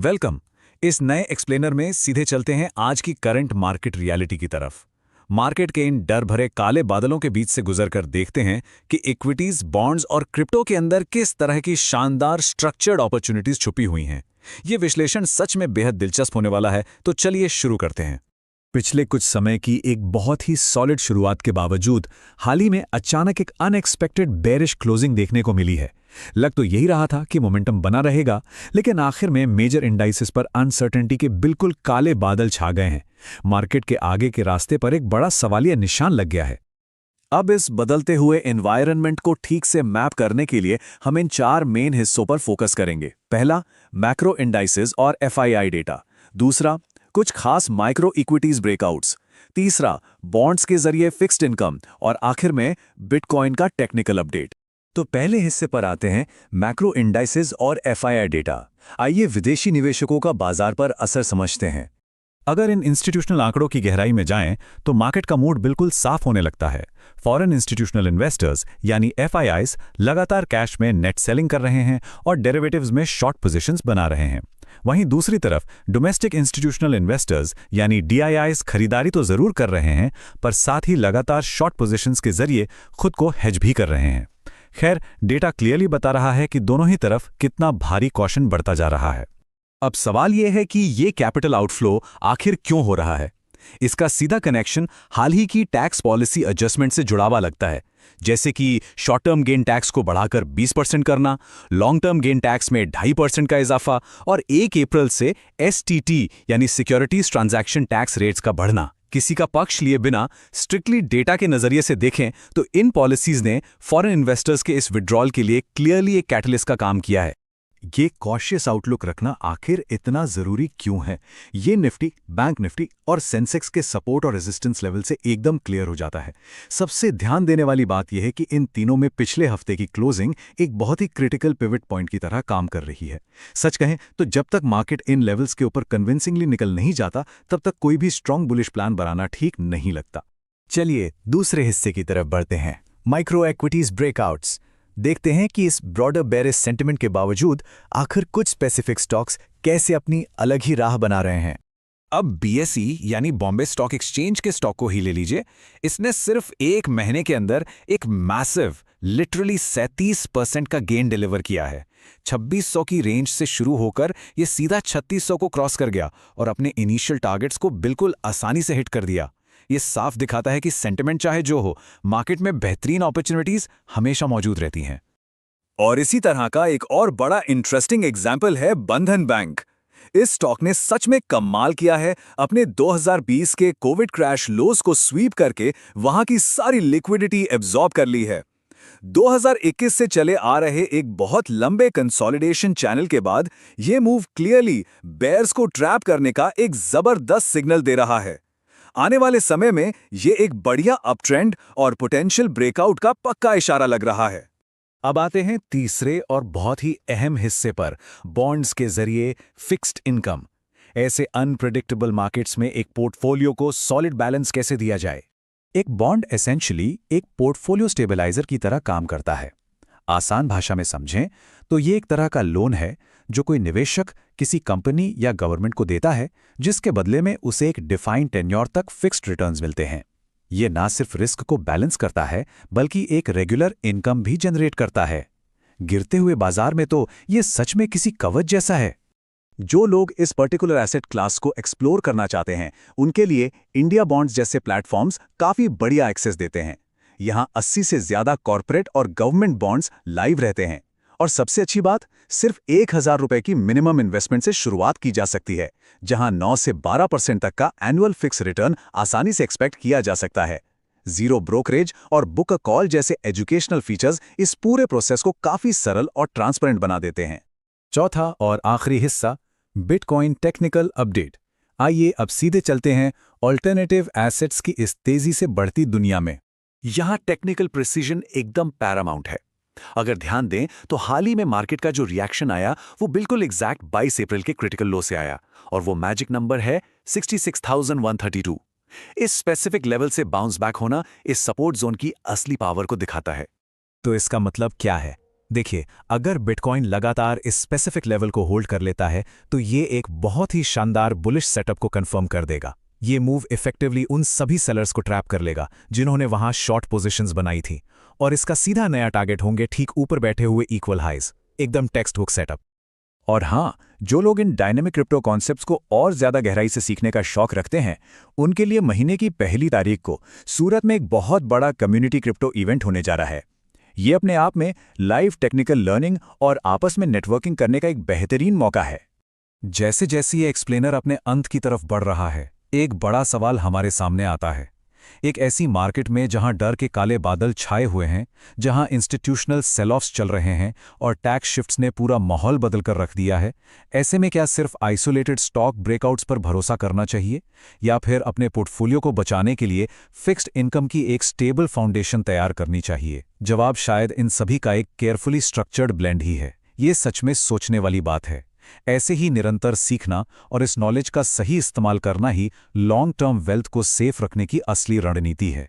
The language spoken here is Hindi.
वेलकम। इस नए एक्सप्लेनर में सीधे चलते हैं आज की करंट मार्केट रियलिटी की तरफ। मार्केट के इन डर भरे काले बादलों के बीच से गुजरकर देखते हैं कि इक्विटीज, बॉन्ड्स और क्रिप्टो के अंदर किस तरह की शानदार स्ट्रक्चर्ड अपॉर्चुनिटीज छुपी हुई हैं। ये विश्लेषण सच में बेहद दिलचस्प होने वाला है, तो चलिए शुरू करते हैं। पिछले कुछ समय की एक बहुत ही सॉलिड शुरुआत के बावजूद हाल ही में अचानक एक अनएक्सपेक्टेड बेरिश क्लोजिंग देखने को मिली है। लग तो यही रहा था कि मोमेंटम बना रहेगा, लेकिन आखिर में मेजर इंडाइसेस पर अनसर्टेनिटी के बिल्कुल काले बादल छा गए हैं। मार्केट के आगे के रास्ते पर एक बड़ा सवालिया निशान लग गया है। अब इस बदलते हुए एनवायरनमेंट को ठीक से मैप करने के लिए हम इन चार मेन हिस्सों पर फोकस करेंगे। पहला, मैक्रो इंडाइसेस और एफआईआई डेटा। दूसरा, कुछ खास माइक्रो इक्विटीज ब्रेकआउट्स। तीसरा, बॉन्ड्स के जरिए फिक्स्ड इनकम। और आखिर में बिटकॉइन का टेक्निकल अपडेट। तो पहले हिस्से पर आते हैं, मैक्रो इंडाइसेस और एफआईआई डेटा। आइए विदेशी निवेशकों का बाजार पर असर समझते हैं। अगर इन इंस्टीट्यूशनल आंकड़ों की गहराई में जाएं, तो मार्केट का मूड बिल्कुल साफ होने लगता है। फॉरेन इंस्टीट्यूशनल इन्वेस्टर्स यानी एफआईआईज लगातार कैश में नेट सेलिंग कर रहे हैं और डेरिवेटिव्स में शॉर्ट पोजीशंस बना रहे हैं। वहीं दूसरी तरफ डोमेस्टिक इंस्टीट्यूशनल इन्वेस्टर्स यानी डीआईआईज खरीदारी तो जरूर कर रहे हैं, पर साथ ही लगातार शॉर्ट पोजीशंस के जरिए खुद को हेज भी कर रहे हैं। खैर, डेटा क्लियरली बता रहा है कि दोनों ही तरफ कितना भारी कॉशन बढ़ता जा रहा है। अब सवाल यह है कि ये कैपिटल आउटफ्लो आखिर क्यों हो रहा है। इसका सीधा कनेक्शन हाल ही की टैक्स पॉलिसी एडजस्टमेंट से जुड़ा हुआ लगता है, जैसे कि शॉर्ट टर्म गेन टैक्स को बढ़ाकर 20% करना, लॉन्ग टर्म गेन टैक्स में 2.5% का इजाफा और 1 अप्रैल से एसटीटी यानी सिक्योरिटीज ट्रांजैक्शन टैक्स रेट्स का बढ़ना। किसी का पक्ष लिए बिना स्ट्रिक्टली डेटा के नजरिए से देखें तो इन पॉलिसीज ने फॉरेन इन्वेस्टर्स के इस विड्रॉल के लिए क्लियरली एक कैटलिस्ट का काम किया है। ये कॉशियस आउटलुक रखना आखिर इतना जरूरी क्यों है, ये निफ्टी, बैंक निफ्टी और सेंसेक्स के सपोर्ट और रेजिस्टेंस लेवल से एकदम क्लियर हो जाता है। सबसे ध्यान देने वाली बात यह है कि इन तीनों में पिछले हफ्ते की क्लोजिंग एक बहुत ही क्रिटिकल पिवट पॉइंट की तरह काम कर रही है। सच कहें तो जब तक मार्केट इन लेवल्स के ऊपर कन्विंसिंगली निकल नहीं जाता, तब तक कोई भी स्ट्रांग बुलिश प्लान बनाना ठीक नहीं लगता। चलिए दूसरे हिस्से की तरफ बढ़ते हैं, माइक्रो इक्विटीज ब्रेकआउट्स। देखते हैं कि इस ब्रॉडर बेरिश सेंटिमेंट के बावजूद आखिर कुछ स्पेसिफिक स्टॉक्स कैसे अपनी अलग ही राह बना रहे हैं। अब बीएसई यानी बॉम्बे स्टॉक एक्सचेंज के स्टॉक को ही ले लीजिए। इसने सिर्फ एक महीने के अंदर एक मैसिव लिटरली 37% का गेन डिलीवर किया है। 2600 की रेंज से शुरू होकर ये सीधा 3600 को क्रॉस कर गया और अपने इनिशियल टारगेट्स को बिल्कुल आसानी से हिट कर दिया। ये साफ दिखाता है कि सेंटिमेंट चाहे जो हो, मार्केट में बेहतरीन अपॉर्चुनिटीज हमेशा मौजूद रहती हैं। और इसी तरह का एक और बड़ा इंटरेस्टिंग एग्जाम्पल है बंधन बैंक। इस स्टॉक ने सच में कमाल किया है। अपने 2020 के कोविड क्रैश लोज को स्वीप करके वहां की सारी लिक्विडिटी एब्जॉर्ब कर ली है। 2021 से चले आ रहे एक बहुत लंबे कंसोलिडेशन चैनल के बाद यह मूव क्लियरली बेयर्स को ट्रैप करने का एक जबरदस्त सिग्नल दे रहा है। आने वाले समय में ये एक बढ़िया अपट्रेंड और पोटेंशियल ब्रेकआउट का पक्का इशारा लग रहा है। अब आते हैं तीसरे और बहुत ही अहम हिस्से पर, बॉन्ड्स के जरिए फिक्स्ड इनकम। ऐसे अनप्रेडिक्टेबल मार्केट्स में एक पोर्टफोलियो को सॉलिड बैलेंस कैसे दिया जाए। एक बॉन्ड एसेंशियली एक पोर्टफोलियो स्टेबलाइजर की तरह काम करता है। आसान भाषा में समझें तो ये एक तरह का लोन है जो कोई निवेशक किसी कंपनी या गवर्नमेंट को देता है, जिसके बदले में उसे एक डिफाइंड टेन्योर तक फिक्स्ड रिटर्न्स मिलते हैं। ये ना सिर्फ रिस्क को बैलेंस करता है, बल्कि एक रेगुलर इनकम भी जनरेट करता है। गिरते हुए बाजार में तो ये सच में किसी कवच जैसा है। जो लोग इस पर्टिकुलर एसेट क्लास को एक्सप्लोर करना चाहते हैं, उनके लिए इंडिया बॉन्ड्स जैसे प्लेटफॉर्म्स काफी बढ़िया एक्सेस देते हैं। यहाँ 80 से ज्यादा कॉर्पोरेट और गवर्नमेंट बॉन्ड्स लाइव रहते हैं। और सबसे अच्छी बात, सिर्फ 1000 रुपए की मिनिमम इन्वेस्टमेंट से शुरुआत की जा सकती है, जहां 9 से 12% तक का एनुअल फिक्स रिटर्न आसानी से एक्सपेक्ट किया जा सकता है। जीरो ब्रोकरेज और बुक अ कॉल जैसे एजुकेशनल फीचर्स इस पूरे प्रोसेस को काफी सरल और ट्रांसपेरेंट बना देते हैं। चौथा और आखिरी हिस्सा, बिटकॉइन टेक्निकल अपडेट। आइए अब सीधे चलते हैं ऑल्टरनेटिव एसेट्स की इस तेजी से बढ़ती दुनिया में। यहां टेक्निकल प्रिसीजन एकदम पैरामाउंट है। अगर ध्यान दें तो हाल ही में मार्केट का जो रिएक्शन आया वो बिल्कुल एग्जैक्ट 22 अप्रैल के क्रिटिकल लो से आया, और वो मैजिक नंबर है 66,132। इस स्पेसिफिक लेवल से बाउंस बैक होना इस सपोर्ट जोन की असली पावर को दिखाता है। तो इसका मतलब क्या है? देखिए, अगर बिटकॉइन लगातार इस स्पेसिफिक लेवल को होल्ड कर लेता है तो ये एक बहुत ही शानदार बुलिश सेटअप को कंफर्म कर देगा। ये मूव इफेक्टिवली उन सभी सेलर्स को ट्रैप कर लेगा जिन्होंने वहां शॉर्ट पोजीशंस बनाई थी, और इसका सीधा नया टारगेट होंगे ठीक ऊपर बैठे हुए इक्वल हाइज, एकदम टेक्स्ट बुक सेटअप। और हाँ, जो लोग इन डायनेमिक क्रिप्टो कॉन्सेप्ट्स को और ज्यादा गहराई से सीखने का शौक रखते हैं, उनके लिए महीने की पहली तारीख को सूरत में एक बहुत बड़ा कम्युनिटी क्रिप्टो इवेंट होने जा रहा है। ये अपने आप में लाइव टेक्निकल लर्निंग और आपस में नेटवर्किंग करने का एक बेहतरीन मौका है। जैसे जैसे ये एक्सप्लेनर अपने अंत की तरफ बढ़ रहा है, एक बड़ा सवाल हमारे सामने आता है। एक ऐसी मार्केट में जहां डर के काले बादल छाए हुए हैं, जहां इंस्टीट्यूशनल सेल ऑफ्स चल रहे हैं और टैक्स शिफ्ट्स ने पूरा माहौल बदल कर रख दिया है, ऐसे में क्या सिर्फ आइसोलेटेड स्टॉक ब्रेकआउट्स पर भरोसा करना चाहिए, या फिर अपने पोर्टफोलियो को बचाने के लिए फिक्स्ड इनकम की एक स्टेबल फाउंडेशन तैयार करनी चाहिए? जवाब शायद इन सभी का एक केयरफुली स्ट्रक्चर्ड ब्लेंड ही है। ये सच में सोचने वाली बात है। ऐसे ही निरंतर सीखना और इस नॉलेज का सही इस्तेमाल करना ही लॉन्ग टर्म वेल्थ को सेफ रखने की असली रणनीति है।